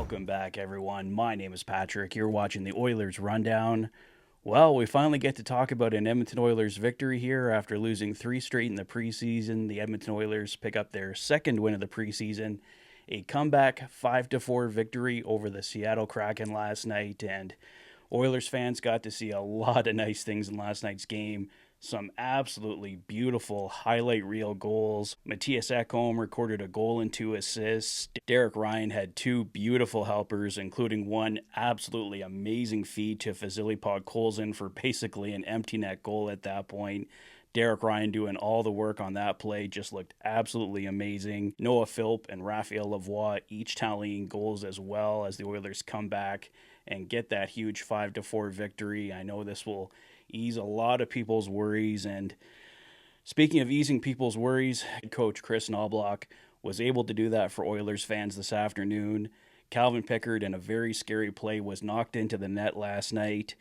Welcome back, everyone. My name is Patrick. You're watching the Oilers Rundown. Well, we finally get to talk about an Edmonton Oilers victory here after losing three straight in the preseason. The Edmonton Oilers pick up their second win of the preseason, a comeback 5-4 victory over the Seattle Kraken last night, and Oilers fans got to see a lot of nice things in last night's game. Some absolutely beautiful highlight reel goals. Matthias Ekholm recorded a goal and 2 assists. Derek Ryan had two beautiful helpers, including one absolutely amazing feed to Vasily Podkolzin for basically an empty net goal at that point. Derek Ryan doing all the work on that play just looked absolutely amazing. Noah Philp and Raphael Lavoie each tallying goals as well as the Oilers come back and get that huge 5-4 victory. I know this will ease a lot of people's worries. And speaking of easing people's worries, head coach Chris Knoblauch was able to do that for Oilers fans this afternoon. Calvin Pickard, in a very scary play, was knocked into the net last night.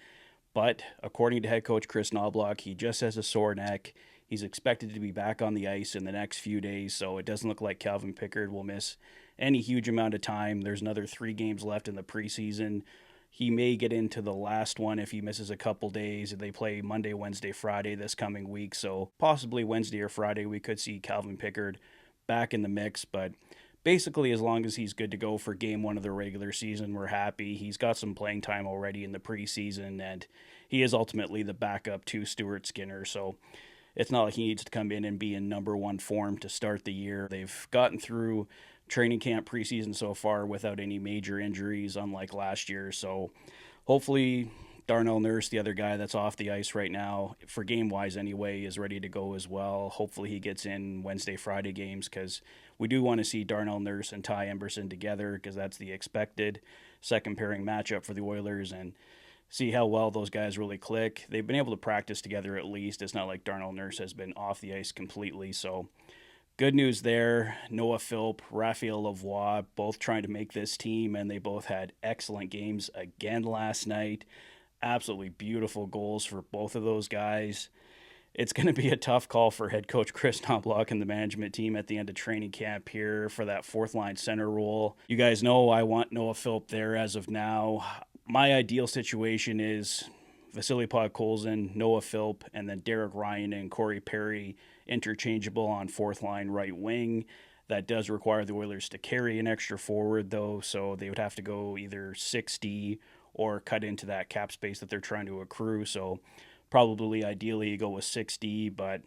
But according to head coach Chris Knoblauch, he just has a sore neck. He's expected to be back on the ice in the next few days, so it doesn't look like Calvin Pickard will miss any huge amount of time. There's another 3 games left in the preseason. He may get into the last one if he misses a couple days. They play Monday, Wednesday, Friday this coming week. So possibly Wednesday or Friday we could see Calvin Pickard back in the mix. But basically, as long as he's good to go for game 1 of the regular season, we're happy. He's got some playing time already in the preseason, and he is ultimately the backup to Stuart Skinner. So it's not like he needs to come in and be in number 1 form to start the year. They've gotten through training camp preseason so far without any major injuries, unlike last year. So hopefully Darnell Nurse, the other guy that's off the ice right now, for game-wise anyway, is ready to go as well. Hopefully he gets in Wednesday, Friday games, because we do want to see Darnell Nurse and Ty Emberson together, because that's the expected second pairing matchup for the Oilers, and see how well those guys really click. They've been able to practice together at least. It's not like Darnell Nurse has been off the ice completely, so good news there. Noah Philp, Raphael Lavoie, both trying to make this team, and they both had excellent games again last night. Absolutely beautiful goals for both of those guys. It's going to be a tough call for head coach Chris Knoblauch and the management team at the end of training camp here for that fourth-line center role. You guys know I want Noah Philp there as of now. My ideal situation is Vasily Podkolzin, Noah Philp, and then Derek Ryan and Corey Perry interchangeable on fourth line right wing. That does require the Oilers to carry an extra forward, though, so they would have to go either 6D or cut into that cap space that they're trying to accrue. So probably ideally go with 6D, but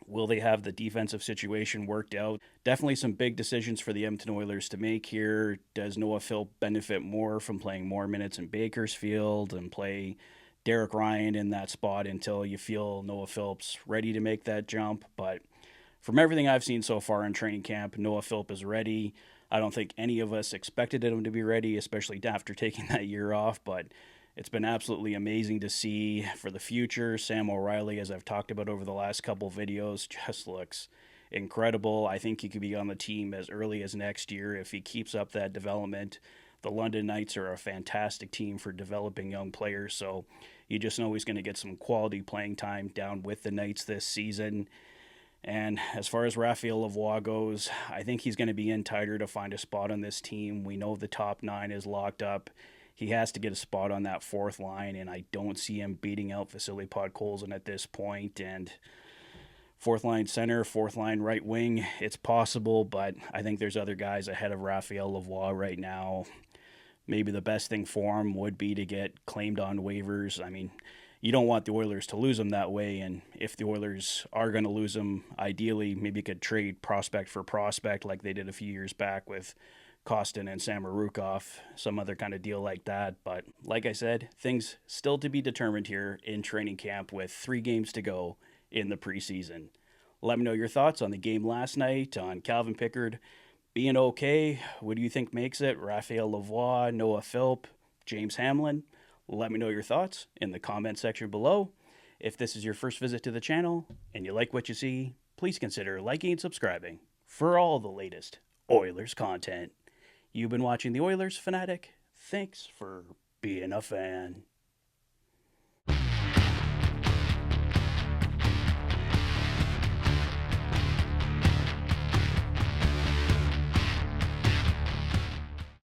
will they have the defensive situation worked out? Definitely some big decisions for the Edmonton Oilers to make here. Does Noah Philp benefit more from playing more minutes in Bakersfield and play Derek Ryan in that spot until you feel Noah Philp's ready to make that jump? But from everything I've seen so far in training camp, Noah Philp is ready. I don't think any of us expected him to be ready, especially after taking that year off, but it's been absolutely amazing to see for the future. Sam O'Reilly, as I've talked about over the last couple videos, just looks incredible. I think he could be on the team as early as next year if he keeps up that development. The London Knights are a fantastic team for developing young players, so you just know he's going to get some quality playing time down with the Knights this season. And as far as Raphael Lavoie goes, I think he's going to be in tighter to find a spot on this team. We know the top 9 is locked up. He has to get a spot on that fourth line, and I don't see him beating out Vasily Podkolzin at this point. And fourth line center, fourth line right wing, it's possible, but I think there's other guys ahead of Raphael Lavoie right now. Maybe the best thing for him would be to get claimed on waivers. I mean, you don't want the Oilers to lose him that way, and if the Oilers are going to lose him, ideally, maybe you could trade prospect for prospect like they did a few years back with Kostin and Samorukov, some other kind of deal like that. But like I said, things still to be determined here in training camp with 3 games to go in the preseason. Let me know your thoughts on the game last night, on Calvin Pickard being okay. What do you think makes it? Raphael Lavoie, Noah Philp, James Hamlin? Let me know your thoughts in the comment section below. If this is your first visit to the channel and you like what you see, please consider liking and subscribing for all the latest Oilers content. You've been watching the Oilers Fanatic. Thanks for being a fan.